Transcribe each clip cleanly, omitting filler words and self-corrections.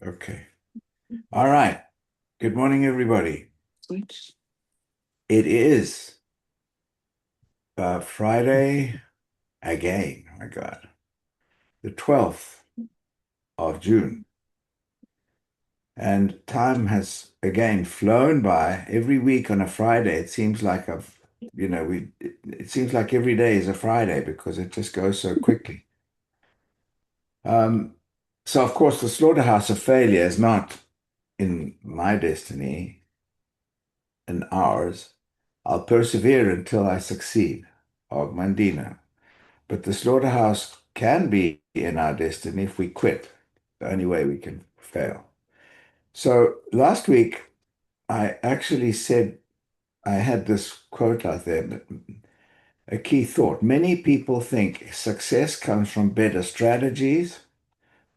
Okay. All right. Good morning, everybody. Switch. It is Friday again. Oh my God. The 12th of June. And time has again flown by. Every week on a Friday, it seems like it seems like every day is a Friday because it just goes so quickly. Um, so of course, the slaughterhouse of failure is not in my destiny and ours. I'll persevere until I succeed. Og Mandina. But the slaughterhouse can be in our destiny if we quit. The only way we can fail. So last week, I actually said I had this quote out there, but a key thought. Many people think success comes from better strategies,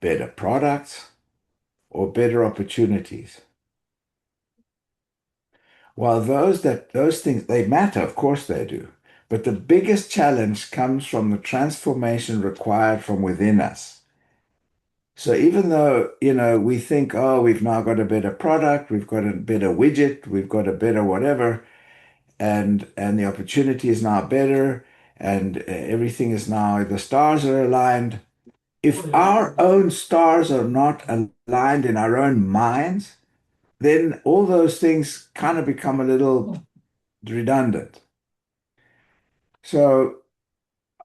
better products, or better opportunities. While those things they matter, of course they do. But the biggest challenge comes from the transformation required from within us. So even though, we think, oh, we've now got a better product, we've got a better widget, we've got a better whatever, and the opportunity is now better, and everything is now the stars are aligned. If our own stars are not aligned in our own minds, then all those things kind of become a little redundant. So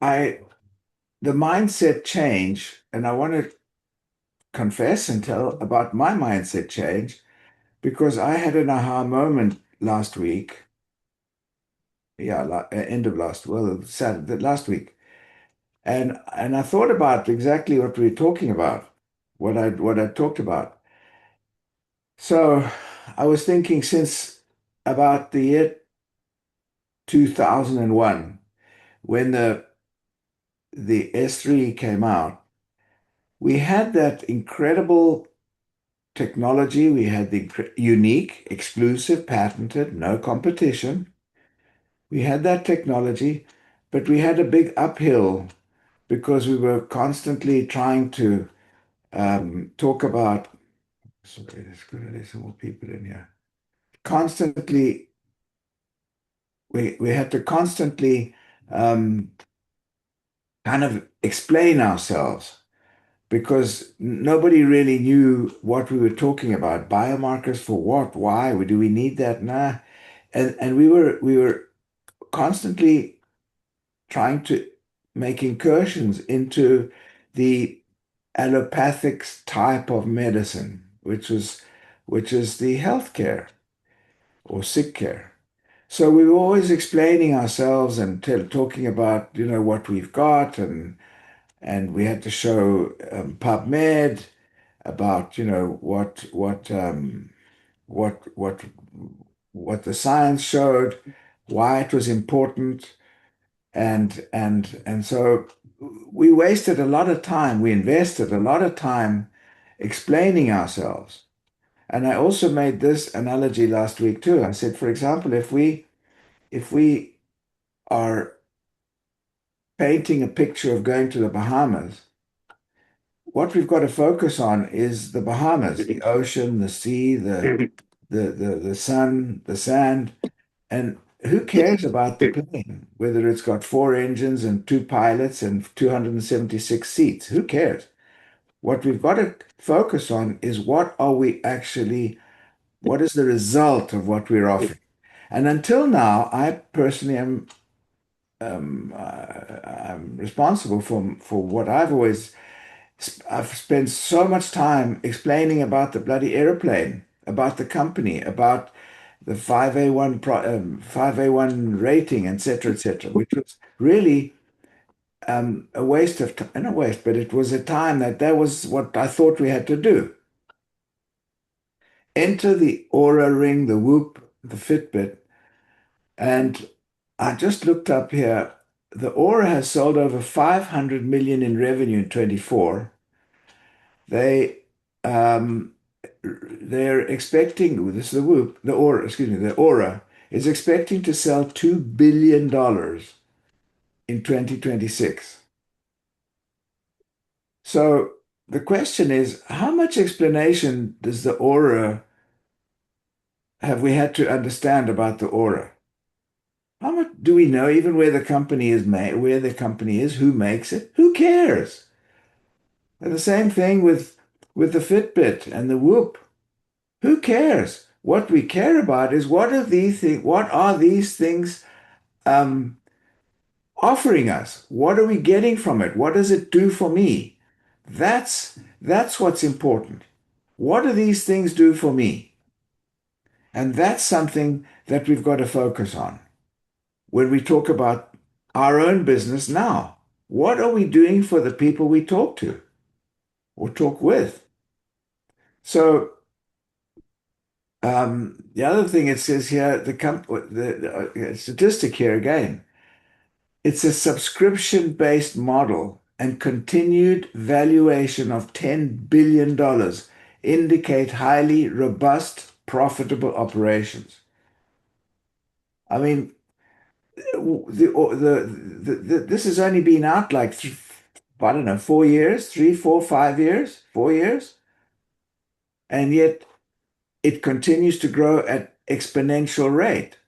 I the mindset change, and I want to confess and tell about my mindset change because I had an aha moment last week. Yeah, end of Saturday, last week. And I thought about exactly what we were talking about, what I talked about. So I was thinking since about the year 2001, when the S3 came out, we had that incredible technology. We had the unique, exclusive, patented, no competition. We had that technology, but we had a big uphill because we were constantly trying to talk about. Sorry, there's going to be some more people in here. Constantly, we had to constantly um, kind of explain ourselves because nobody really knew what we were talking about. Biomarkers for what? Why? Do we need that? Nah. And we were constantly trying to make incursions into the allopathic type of medicine, which is the healthcare or sick care. So we were always explaining ourselves and talking about, what we've got, and we had to show PubMed about, what what the science showed, why it was important, and so we wasted a lot of time. We invested a lot of time explaining ourselves. And I also made this analogy last week too. I said, for example, if we are painting a picture of going to the Bahamas, what we've got to focus on is the Bahamas, the ocean, the sea, the sun, the sand, and who cares about the plane, whether it's got four engines and two pilots and 276 seats? Who cares? What we've got to focus on is what is the result of what we're offering? And until now, I personally I'm responsible for what I've spent so much time explaining about the bloody airplane, about the company, about the 5A1 rating, et cetera, which was really a waste of time, not a waste, but it was a time that was what I thought we had to do. Enter the Aura Ring, the Whoop, the Fitbit, and I just looked up here. The Aura has sold over 500 million in revenue in 24. They um, they're expecting, this is the Whoop, the Aura, excuse me, the Aura is expecting to sell $2 billion in 2026. So the question is, how much explanation does the aura have we had to understand about the aura? How much do we know even where the company is made, where the company is, who makes it? Who cares? And the same thing with the Fitbit and the Whoop. Who cares? What we care about is what are these things um, offering us? What are we getting from it? What does it do for me? That's what's important. What do these things do for me? And that's something that we've got to focus on when we talk about our own business now. What are we doing for the people we talk to or talk with? So the other thing it says here, the statistic here again, it's a subscription-based model and continued valuation of $10 billion indicate highly robust, profitable operations. I mean, this has only been out like, I don't know, 4 years, 3, 4, 5 years, 4 years, and yet it continues to grow at exponential rate.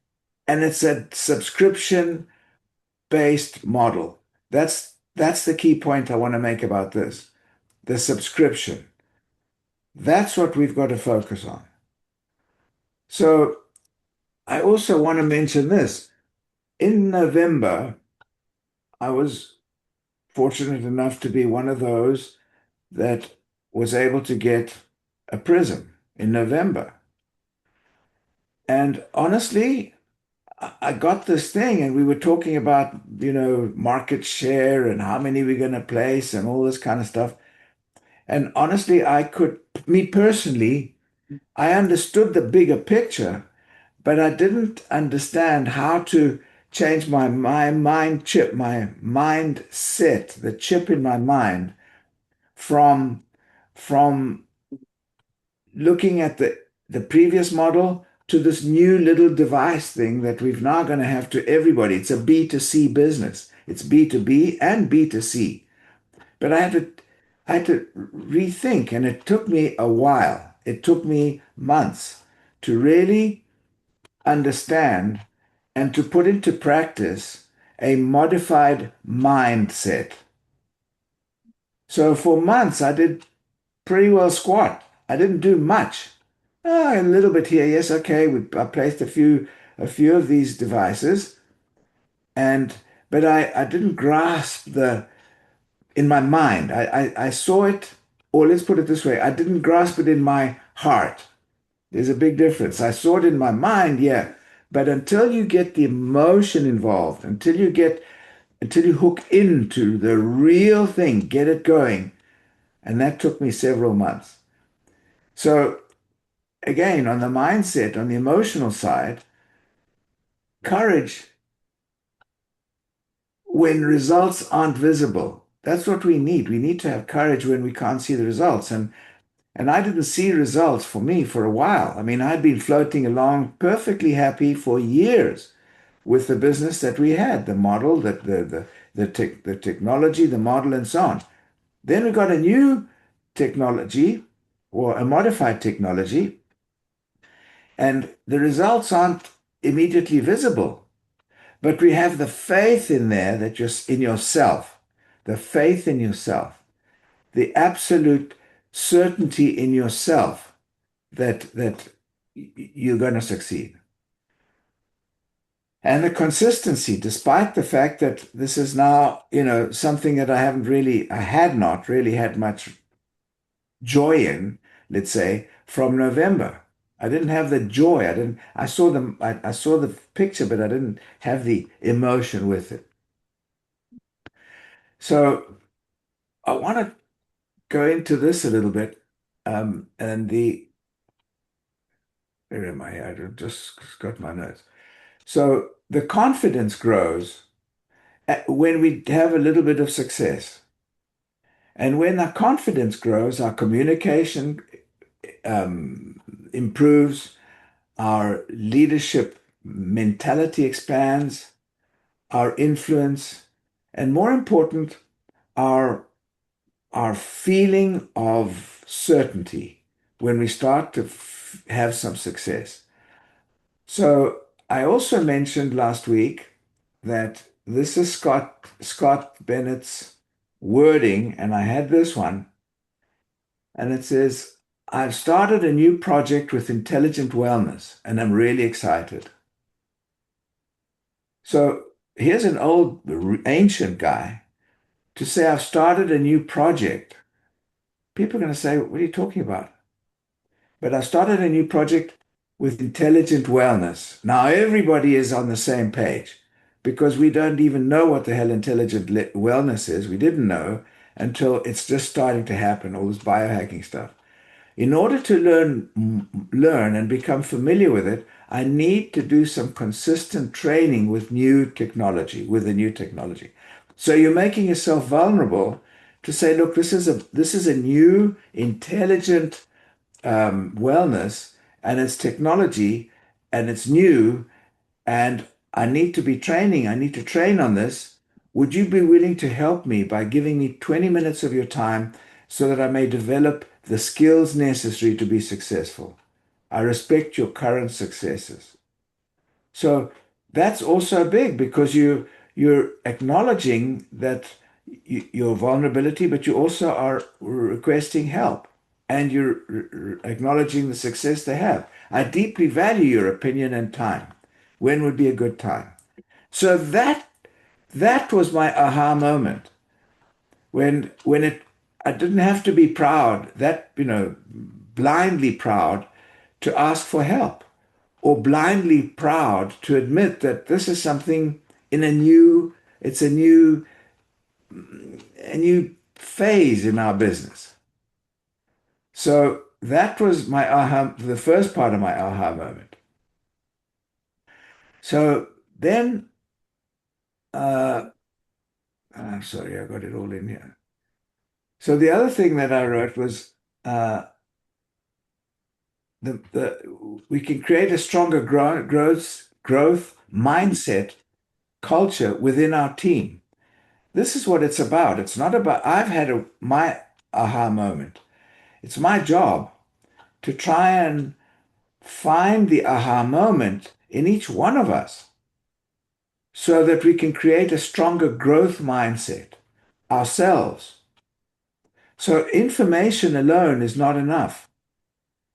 And it's a subscription-based model. That's the key point I want to make about this. The subscription. That's what we've got to focus on. So I also want to mention this. In November, I was fortunate enough to be one of those that was able to get a prism in November. And honestly, I got this thing, and we were talking about, market share and how many we're going to place and all this kind of stuff. And honestly, me personally, I understood the bigger picture, but I didn't understand how to change my mind chip, my mindset, the chip in my mind from from looking at the previous model to this new little device thing that we've now going to have to everybody. It's a B2C business. It's B2B and B2C. But I had to rethink, and it took me a while. It took me months to really understand and to put into practice a modified mindset. So for months, I did pretty well squat. I didn't do much. A little bit here, yes, okay. I placed a few of these devices, and but I didn't grasp the in my mind. I saw it, or let's put it this way, I didn't grasp it in my heart. There's a big difference. I saw it in my mind, yeah, but until you get the emotion involved, until you hook into the real thing, get it going, and that took me several months. So again, on the mindset, on the emotional side, courage when results aren't visible. That's what we need. We need to have courage when we can't see the results. And I didn't see results for me for a while. I mean, I'd been floating along perfectly happy for years with the business that we had, the model, the technology, the model, and so on. Then we got a new technology or a modified technology, and the results aren't immediately visible. But we have the faith in there that you're in yourself, the faith in yourself, the absolute certainty in yourself that you're going to succeed. And the consistency, despite the fact that this is now, something that I had not really had much joy in, let's say, from November. I didn't have the joy. I saw the picture, but I didn't have the emotion with it. So I want to go into this a little bit. And where am I? I just got my notes. So the confidence grows when we have a little bit of success. And when our confidence grows, our communication improves, our leadership mentality expands, our influence, and more important, our our feeling of certainty when we start to have some success. So I also mentioned last week that this is Scott Bennett's wording, and I had this one, and it says, I've started a new project with intelligent wellness, and I'm really excited. So here's an old ancient guy to say, I've started a new project. People are going to say, what are you talking about? But I started a new project with intelligent wellness. Now everybody is on the same page because we don't even know what the hell intelligent wellness is. We didn't know until it's just starting to happen, all this biohacking stuff. In order to learn and become familiar with it, I need to do some consistent training with the new technology. So you're making yourself vulnerable to say, look, this is a new intelligent wellness, and it's technology, and it's new, and I need to train on this. Would you be willing to help me by giving me 20 minutes of your time so that I may develop the skills necessary to be successful? I respect your current successes. So that's also big because you're acknowledging that your vulnerability, but you also are requesting help and you're acknowledging the success they have. I deeply value your opinion and time. When would be a good time? So that was my aha moment when it I didn't have to be proud, that blindly proud to ask for help or blindly proud to admit that this is something in a new it's a new phase in our business. So that was my aha, the first part of my aha moment. So then, I'm sorry, I got it all in here. So the other thing that I wrote was uh, we can create a stronger growth mindset culture within our team. This is what it's about. It's not about, I've had my aha moment. It's my job to try and find the aha moment in each one of us so that we can create a stronger growth mindset ourselves. So information alone is not enough.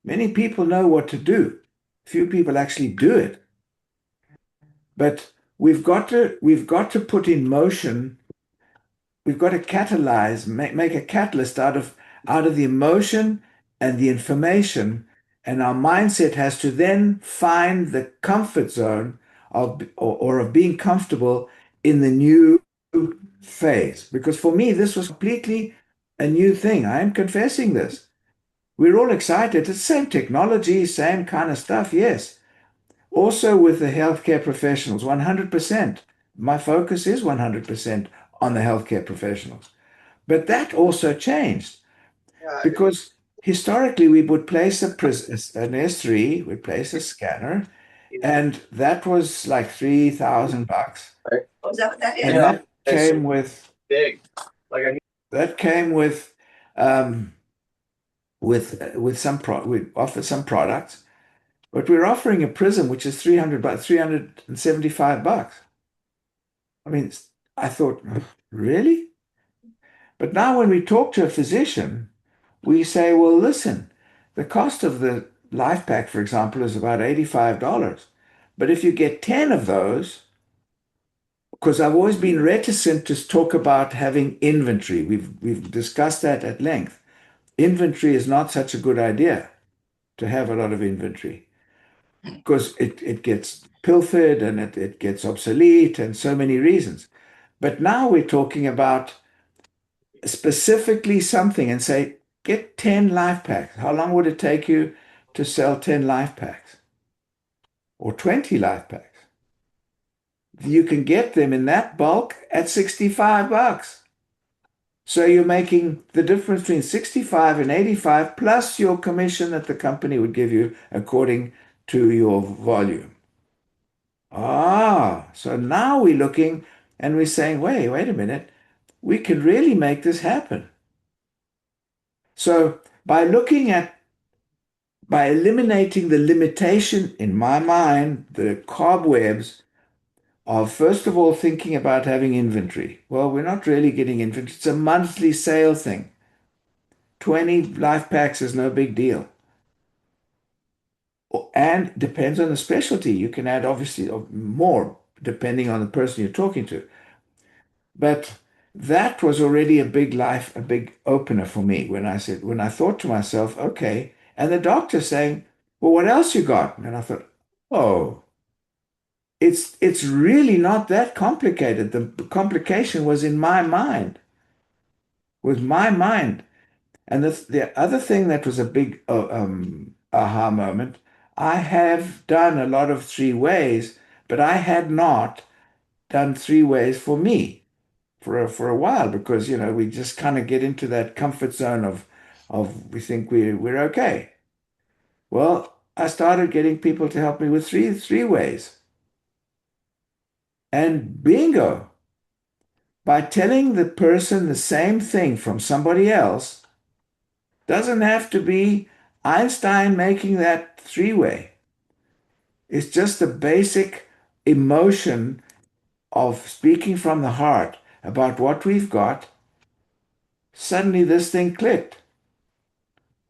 Many people know what to do. Few people actually do it. But we've got to put in motion, we've got to catalyze, make a catalyst out of the emotion and the information, and our mindset has to then find the comfort zone or of being comfortable in the new phase. Because for me, this was completely a new thing. I am confessing this. We're all excited. It's the same technology, same kind of stuff, yes. Also with the healthcare professionals, 100%. My focus is 100% on the healthcare professionals. But that also changed because historically we would place an S3, we'd place a scanner, and that was like $3,000. Oh, is that what that is? And Yeah. big. That came um, with we offered some products, but we're offering a prism which is 375 bucks. I mean, I thought, really? But now when we talk to a physician, we say, well, listen, the cost of the life pack, for example, is about $85. But if you get 10 of those, because I've always been reticent to talk about having inventory. We've discussed that at length. Inventory is not such a good idea to have a lot of inventory because it gets pilfered and it gets obsolete and so many reasons. But now we're talking about specifically something and say, get 10 life packs. How long would it take you to sell 10 life packs or 20 life packs? You can get them in that bulk at 65 bucks. So you're making the difference between 65 and 85 plus your commission that the company would give you according to your volume. So now we're looking and we're saying, wait a minute, we can really make this happen. So by eliminating the limitation in my mind, the cobwebs of first of all thinking about having inventory. Well, we're not really getting inventory. It's a monthly sale thing. 20 life packs is no big deal. And depends on the specialty. You can add obviously more depending on the person you're talking to. But that was already a big opener for me when I thought to myself, okay, and the doctor saying, well, what else you got? And I thought, oh, it's really not that complicated. The complication was in my mind, was my mind. And the other thing that was a big aha moment, I have done a lot of three ways, but I had not done three ways for me for a while because we just kind of get into that comfort zone of we think we're okay. Well, I started getting people to help me with three ways. And bingo, by telling the person the same thing from somebody else, doesn't have to be Einstein making that three-way. It's just the basic emotion of speaking from the heart about what we've got. Suddenly this thing clicked.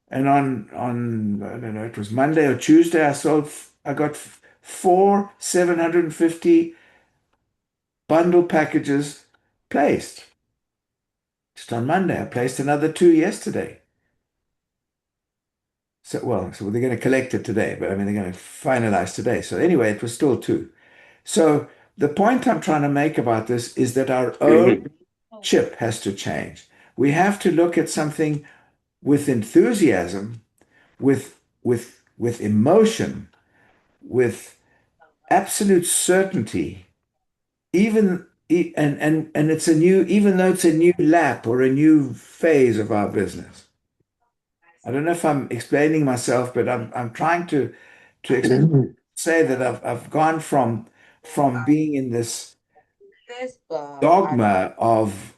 And on I don't know, it was Monday or Tuesday, I got four 750 bundle packages placed. Just on Monday, I placed another two yesterday. So they're going to collect it today, but I mean, they're going to finalize today. So anyway, it was still two. So the point I'm trying to make about this is that our own chip has to change. We have to look at something with enthusiasm, with emotion, with absolute certainty, and it's a new, even though it's a new lap or a new phase of our business. I don't know if I'm explaining myself, but I'm trying say that I've gone from being in this dogma of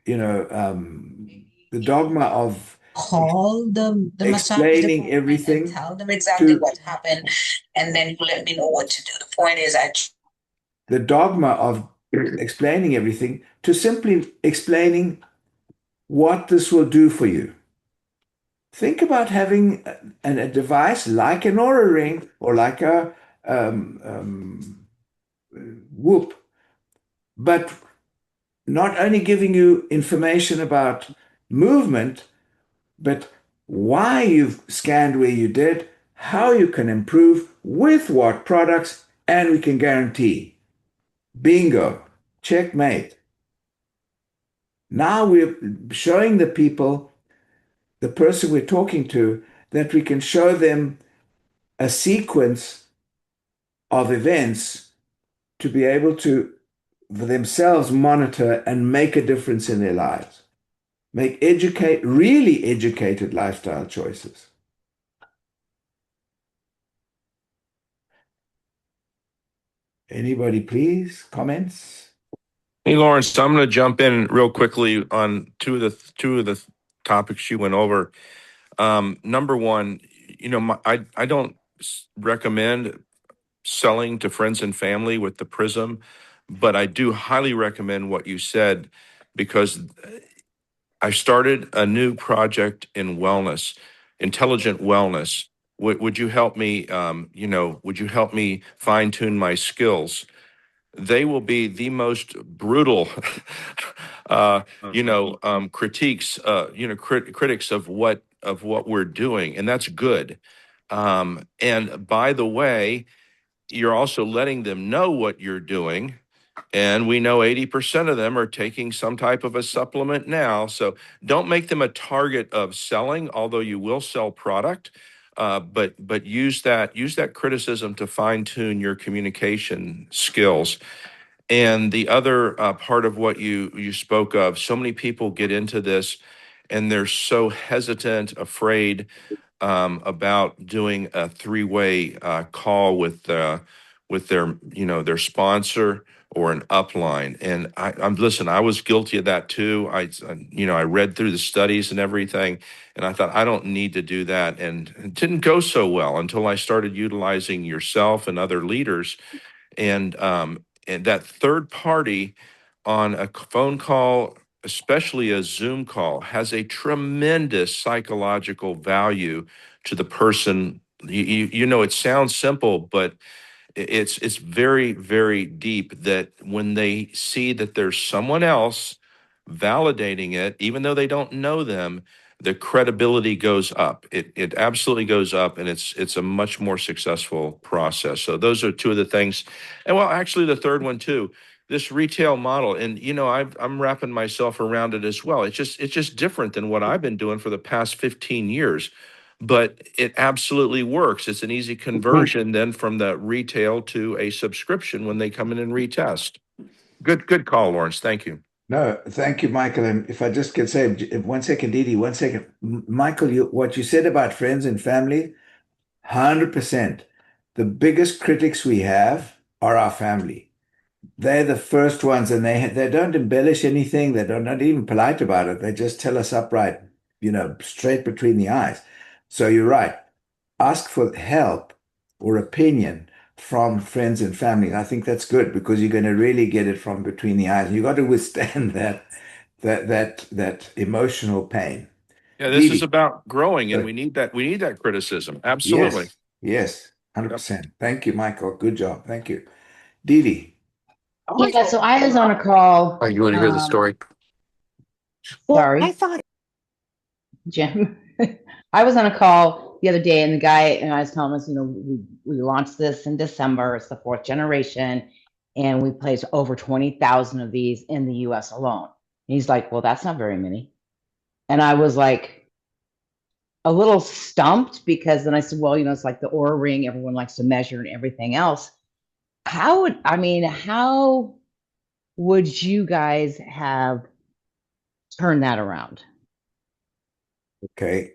the dogma of Call the massage explaining department and everything tell them exactly to what happened, and then you let me know what to do. The point is, the dogma of explaining everything to simply explaining what this will do for you. Think about having a device like an Aura Ring or like a um, um, Whoop, but not only giving you information about movement, but why you've scanned where you did, how you can improve, with what products, and we can guarantee. Bingo, checkmate. Now we're showing the people, the person we're talking to, that we can show them a sequence of events to be able to for themselves monitor and make a difference in their lives. Really educated lifestyle choices. Anybody, please? Comments? Hey, Lawrence, I'm going to jump in real quickly on two of the topics you went over. Number one, I don't recommend selling to friends and family with the Prism, but I do highly recommend what you said because I started a new project in wellness, intelligent wellness. Would you help me? Would you help me fine tune my skills? They will be the most brutal, critiques, critics of what we're doing, and that's good. And by the way, you're also letting them know what you're doing. And we know 80% of them are taking some type of a supplement now. So don't make them a target of selling, although you will sell product. But use that criticism to fine tune your communication skills. And the other part of what you spoke of, so many people get into this and they're so hesitant, afraid about doing a three-way call with their sponsor or an upline. And I'm listen, I was guilty of that too. I read through the studies and everything, and I thought I don't need to do that. And it didn't go so well until I started utilizing yourself and other leaders. And that third party on a phone call, especially a Zoom call, has a tremendous psychological value to the person. It sounds simple, but it's very, very deep, that when they see that there's someone else validating it, even though they don't know them, the credibility goes up. It absolutely goes up, and it's a much more successful process. So those are two of the things. And well, actually the third one too, this retail model. And I'm wrapping myself around it as well. It's just different than what I've been doing for the past 15 years, but it absolutely works. It's an easy conversion then from the retail to a subscription when they come in and retest. Good call, Lawrence. Thank you. No, thank you, Michael. And if I just can say 1 second, Didi, 1 second. Michael, what you said about friends and family, 100%. The biggest critics we have are our family. They're the first ones, and they don't embellish anything. They're not even polite about it. They just tell us upright, straight between the eyes. So you're right. Ask for help or opinion from friends and family. I think that's good because you're going to really get it from between the eyes. You got to withstand that emotional pain. Yeah, this is Didi, about growing, and uh, we need that criticism. Absolutely. yes, yes, Yep. 100%. Thank you, Michael. Good job. Thank you. Didi. Yeah, so I was on a call. Oh, you want to hear the story? Sorry, Jim. I was on a call the other day, and the guy and I was telling us, we launched this in December. It's the fourth generation, and we placed over 20,000 of these in the U.S. alone. And he's like, "Well, that's not very many." And I was like a little stumped because then I said, "Well, it's like the Oura Ring. Everyone likes to measure and everything else. How would you guys have turned that around?" Okay.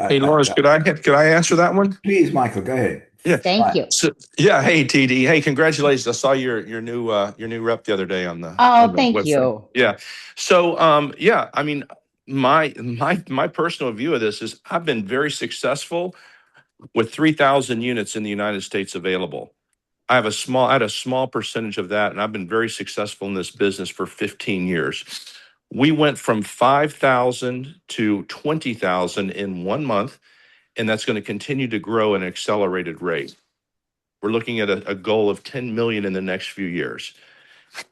Hey, Lawrence, could I answer that one? Please, Michael, go ahead. Yeah. Thank you. So, yeah. Hey, TD. Hey, congratulations. I saw your new rep the other day on the Oh, thank website. you. Yeah. So, yeah. I mean, my personal view of this is I've been very successful with 3,000 units in the United States available. I had a small percentage of that, and I've been very successful in this business for 15 years. We went from 5,000 to 20,000 in 1 month, and that's going to continue to grow at an accelerated rate. We're looking at a goal of 10 million in the next few years.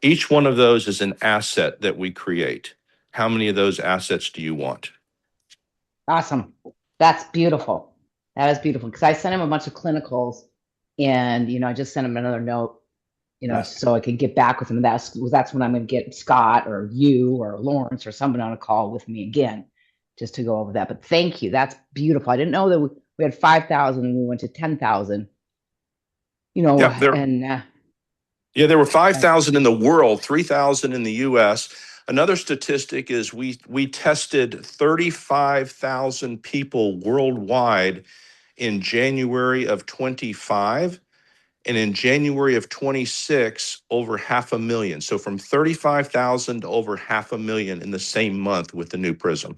Each one of those is an asset that we create. How many of those assets do you want? Awesome. That's beautiful. That is beautiful. Because I sent him a bunch of clinicals and I just sent him another note, Nice. so I could get back with him. That's when I'm gonna get Scott or you or Lawrence or someone on a call with me again, just to go over that. But thank you. That's beautiful. I didn't know that we had 5,000 and we went to 10,000, Yeah, and there were 5,000 in the world, 3,000 in the US. Another statistic is we tested 35,000 people worldwide in January of 25, and in January of 26 over 500,000. So from 35,000 to over 500,000 in the same month with the new Prism.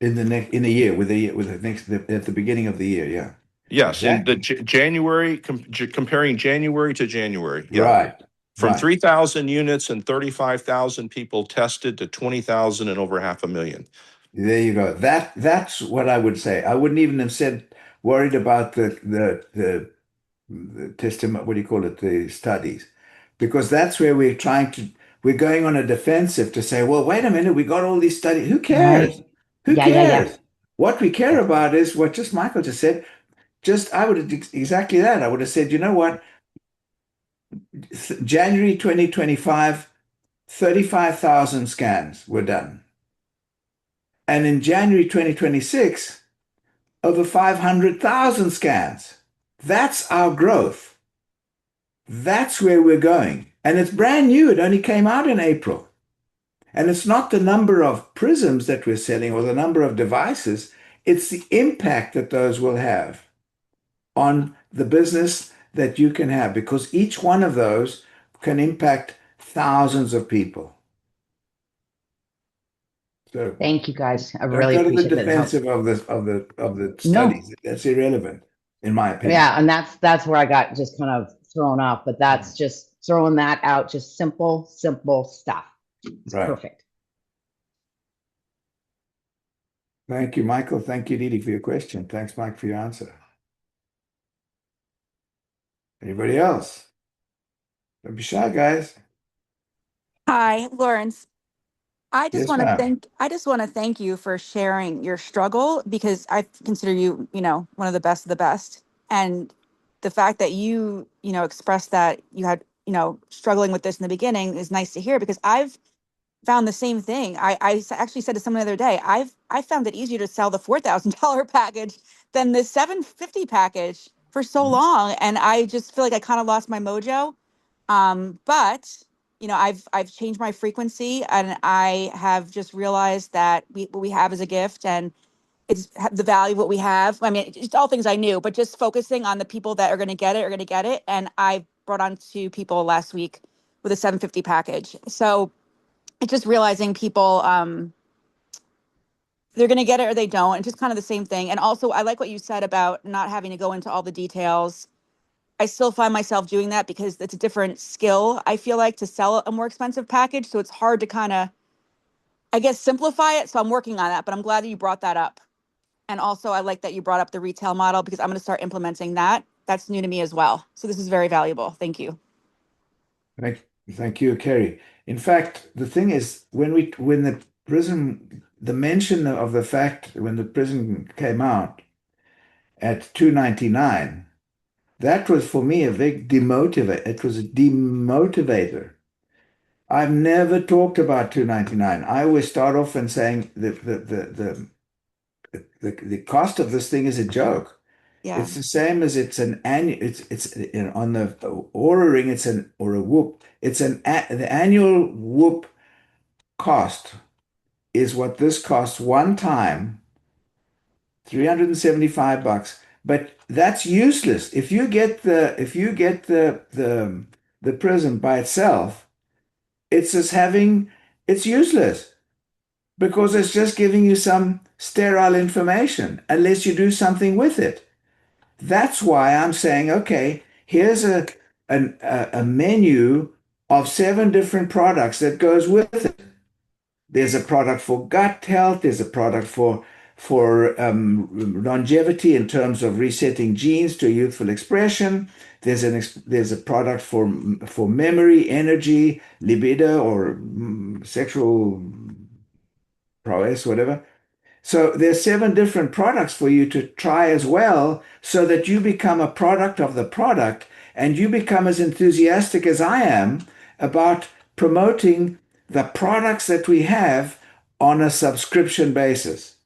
In a year, with the next at the beginning of the year, yeah. Yes, in the Exactly. January, comparing January to January. Yeah. Right. From Right. 3,000 units and 35,000 people tested to 20,000 and over 500,000. There you go. That's what I would say. I wouldn't even have said worried about the testimony, what do you call it, the studies, because that's where we're going on a defensive to say, well, wait a minute, we got all these studies. Who cares? right. Who Yeah. cares? What we care Yeah. about is what just Michael just said. I would have exactly that. I would have said, you know what? January 2025, 35,000 scans were done. And in January 2026, over 500,000 scans. That's our growth. That's where we're going. And it's brand new. It only came out in April. And it's not the number of prisms that we're selling or the number of devices, it's the impact that those will have on the business that you can have, because each one of those can impact thousands of people. So Thank you guys. I don't really go to the appreciate that. It helps. defensive of the No, studies. That's irrelevant, in my opinion. yeah, and that's where I got just kind of thrown off, but Yeah. that's just throwing that out, just simple stuff. It's Right. perfect. Thank you, Michael. Thank you, Didi, for your question. Thanks, Mike, for your answer. Anybody else? Don't be shy, guys. Hi, Lawrence. Yes, ma'am. I just want to thank you for sharing your struggle because I consider you, one of the best. And the fact that you expressed that you had, struggling with this in the beginning is nice to hear because I've found the same thing. Actually said to someone the other day, I found it easier to sell the $4,000 package than the 750 package for so Mhm. long. And I just feel like I kind of lost my mojo. But I've changed my frequency and I have just realized that what we have is a gift and the value of what we have. I mean, it's all things I knew, but just focusing on the people that are going to get it are going to get it. And I brought on 2 people last week with a 750 package. So it's just realizing people, they're going to get it or they don't. And just kind of the same thing. And also, I like what you said about not having to go into all the details. I still find myself doing that because it's a different skill, I feel like, to sell a more expensive package. So it's hard to kind of, I guess, simplify it. So I'm working on that, but I'm glad that you brought that up. And also, I like that you brought up the retail model because I'm going to start implementing that. That's new to me as well. So this is very valuable. Thank you. Thank you, Kerry. In fact, the thing is, when the mention of the fact when the prison came out at 299, that was for me a big demotivator. It was a demotivator. I've never talked about 299. I always start off and saying the cost of this thing is a joke. Yeah. It's the same as it's an annual. On the Aura Ring. It's an or a Whoop. The annual Whoop cost is what this costs one time, $375. But that's useless. If you get the prism by itself, it's just having it's useless because it's just giving you some sterile information unless you do something with it. That's why I'm saying, okay, here's a menu of 7 different products that goes with it. There's a product for gut health. There's a product for longevity in terms of resetting genes to a youthful expression. There's a product for memory, energy, libido, or sexual prowess, whatever. So there's 7 different products for you to try as well, so that you become a product of the product and you become as enthusiastic as I am about promoting the products that we have on a subscription basis.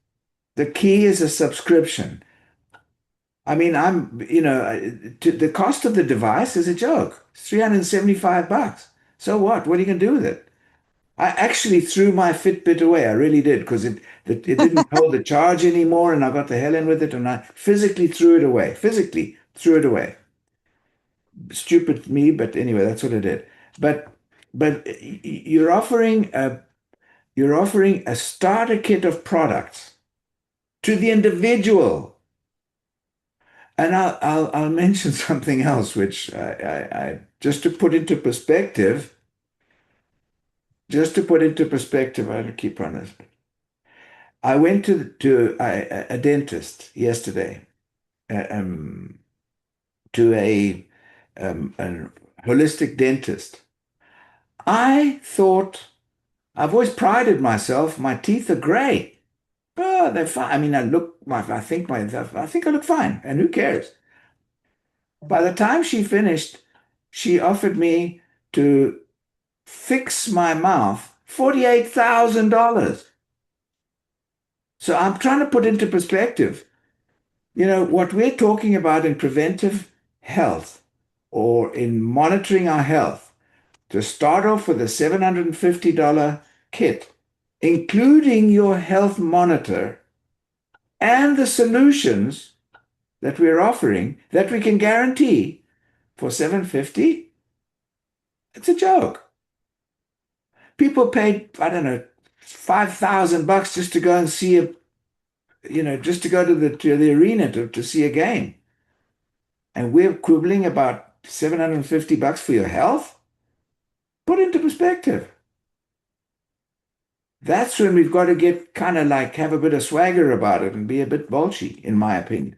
The key is a subscription. I mean, the cost of the device is a joke. It's $375. So what? What are you going to do with it? I actually threw my Fitbit away. I really did because it didn't hold the charge anymore, and I got the hell in with it, and I physically threw it away. Physically threw it away. Stupid me, but anyway, that's what I did. But you're offering a starter kit of products to the individual, and I'll mention something else, which I just to put into perspective. Just to put into perspective, I keep on this. I went to a dentist yesterday, uh, um, to a holistic dentist. I thought I've always prided myself. My teeth are great. Oh, they're fine. I mean, I think I look fine, and who cares? By the time she finished, she offered me to fix my mouth, $48,000. So I'm trying to put into perspective. What we're talking about in preventive health or in monitoring our health, to start off with a $750 kit, including your health monitor and the solutions that we're offering that we can guarantee for $750, it's a joke. People paid, I don't know, $5,000 just to go and see just to go to the arena to see a game. And we're quibbling about $750 for your health? Put into perspective. That's when we've got to get kind of like have a bit of swagger about it and be a bit bolshy, in my opinion.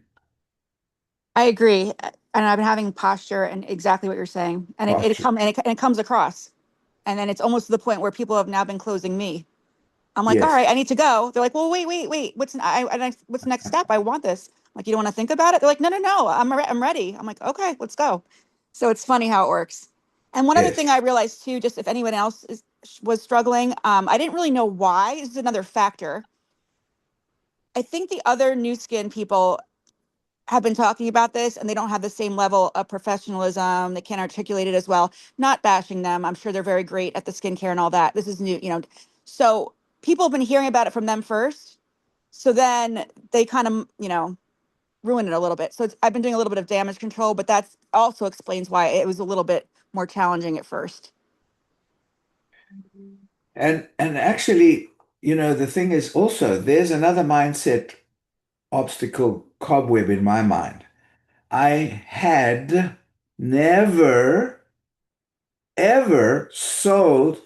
I agree. And I've been having posture and exactly what you're saying. And Posture. it comes across. And then it's almost to the point where people have now been closing me. I'm like, all Yes, right, I need to go. They're like, well, wait. What's the next step? I want this. I'm like, you don't want to think about it? They're like, no, I'm ready. I'm like, okay, let's go. So it's funny how it works. And one other yes. thing I realized too, just if anyone else was struggling, I didn't really know why. This is another factor. I think the other new skin people have been talking about this and they don't have the same level of professionalism. They can't articulate it as well. Not bashing them. I'm sure they're very great at the skincare and all that. This is new, you know. So people have been hearing about it from them first. So then they kind of, ruin it a little bit. So I've been doing a little bit of damage control, but that's also explains why it was a little bit more challenging at first. And actually, the thing is also there's another mindset obstacle cobweb in my mind. I had never ever sold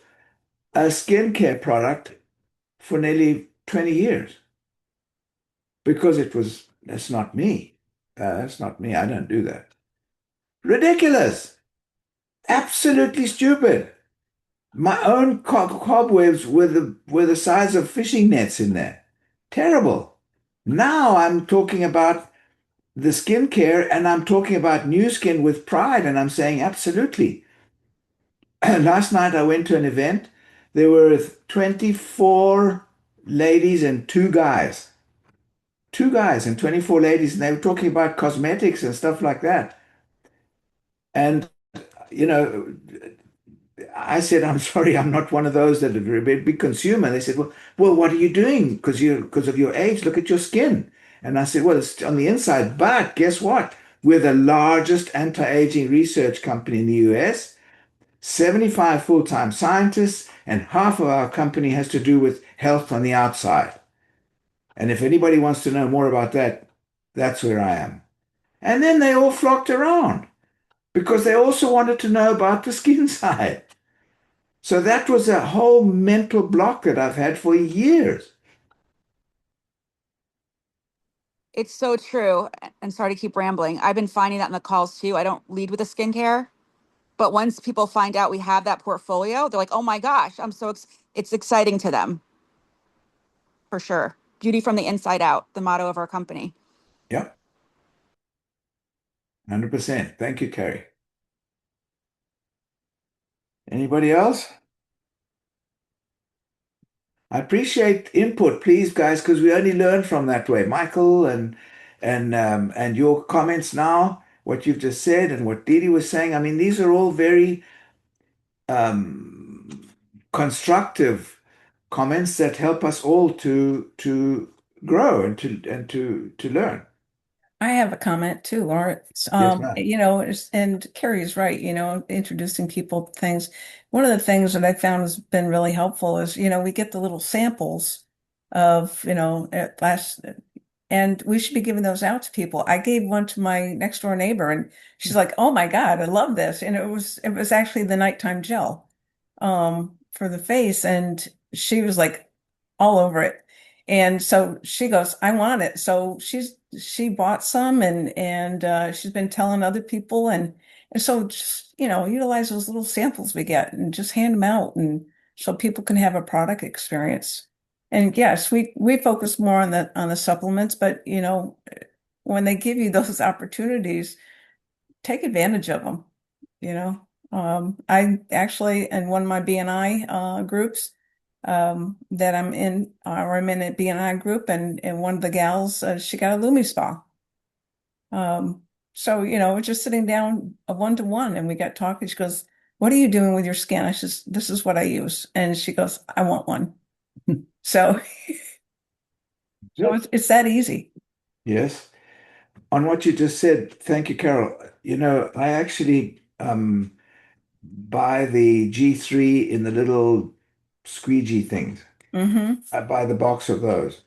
a skincare product for nearly 20 years because that's not me. That's not me. I don't do that. Ridiculous. Absolutely stupid. My own cobwebs were the size of fishing nets in there. Terrible. Now I'm talking about the skincare and I'm talking about new skin with pride, and I'm saying absolutely. Last night I went to an event. There were 24 ladies and two guys. Two guys and 24 ladies, and they were talking about cosmetics and stuff like that. And, you know, I said, I'm sorry, I'm not one of those that are a big consumer. They said, well, what are you doing? Because of your age, look at your skin. And I said, well, it's on the inside. But guess what? We're the largest anti-aging research company in the US, 75 full-time scientists, and half of our company has to do with health on the outside. And if anybody wants to know more about that, that's where I am. And then they all flocked around because they also wanted to know about the skin side. So that was a whole mental block that I've had for years. It's so true. And sorry to keep rambling. I've been finding that in the calls too. I don't lead with the skincare, but once people find out we have that portfolio, they're like, "Oh my gosh, it's exciting to them for sure." Beauty from the inside out, the motto of our company. Yep, 100%. Thank you, Carrie. Anybody else? I appreciate input, please, guys, because we only learn from that way. Michael and your comments now, what you've just said, and what Didi was saying. I mean, these are all very um, constructive comments that help us all to grow and to learn. I have a comment too, Lawrence. Yes, ma'am. And Carrie's right, introducing people to things. One of the things that I found has been really helpful is, we get the little samples of, at last, and we should be giving those out to people. I gave one to my next door neighbor and she's like, "Oh my God, I love this." And it was actually the nighttime gel, for the face. And she was like all over it. And so she goes, "I want it." So she bought some and she's been telling other people and so just, utilize those little samples we get and just hand them out and so people can have a product experience. And yes, we focus more on the supplements, but when they give you those opportunities, take advantage of them, you know. I actually, in one of my BNI groups that I'm in, or I'm in a BNI group, and one of the gals, she got a Lumi Spa. Um, so, we're just sitting down a one-to-one and we got talking. She goes, "What are you doing with your skin?" I says, "This is what I use." And she goes, "I want one." So, Good. it's that easy. Yes. On what you just said, thank you, Carol. I actually buy the G3 in the little squeegee things. Mm-hmm. I buy the box of those,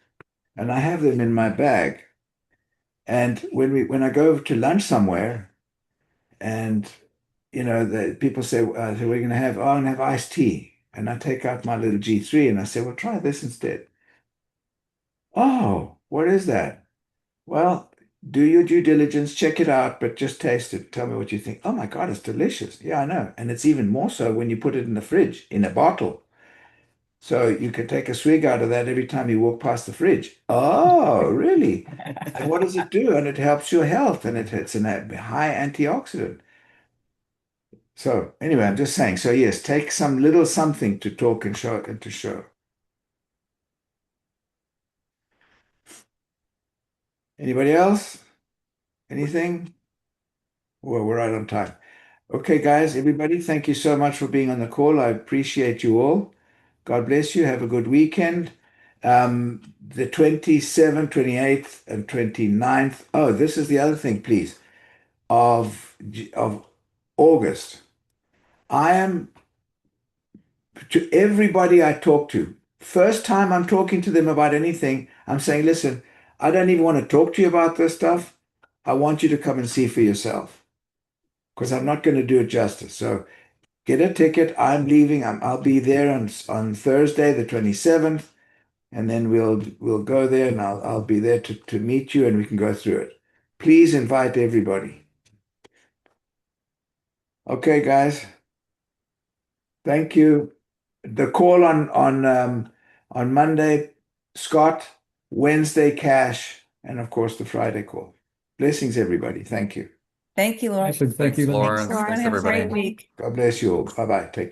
and I have them in my bag. And when I go to lunch somewhere, and the people say, so we're going to have, I'm going to have iced tea, and I take out my little G3, and I say, well, try this instead. Oh, what is that? Well, do your due diligence, check it out, but just taste it. Tell me what you think. Oh my God, it's delicious. Yeah, I know. And it's even more so when you put it in the fridge, in a bottle. So you can take a swig out of that every time you walk past the fridge. Oh, really? And what does it do? And it helps your health, and it's a high antioxidant. So anyway, I'm just saying. So yes, take some little something to talk and show and to show. Anybody else? Anything? Well, we're right on time. Okay, guys, everybody, thank you so much for being on the call. I appreciate you all. God bless you. Have a good weekend. The 27th, 28th, and 29th. Oh, this is the other thing, please, of August. I am to everybody I talk to. First time I'm talking to them about anything, I'm saying, listen, I don't even want to talk to you about this stuff. I want you to come and see for yourself because I'm not going to do it justice. So get a ticket. I'm leaving. I'll be there on Thursday, the 27th, and then we'll go there, and I'll be there to meet you, and we can go through it. Please invite everybody. Okay, guys. Thank you. The call on Monday, Scott. Wednesday, Cash, and of course the Friday call. Blessings, everybody. Thank you. Thank you, Laura. Awesome. Thank you, Lynn. Lauren. Thanks, Lauren. Thanks, Have a great everybody. week. God bless you all. Bye bye. Take care.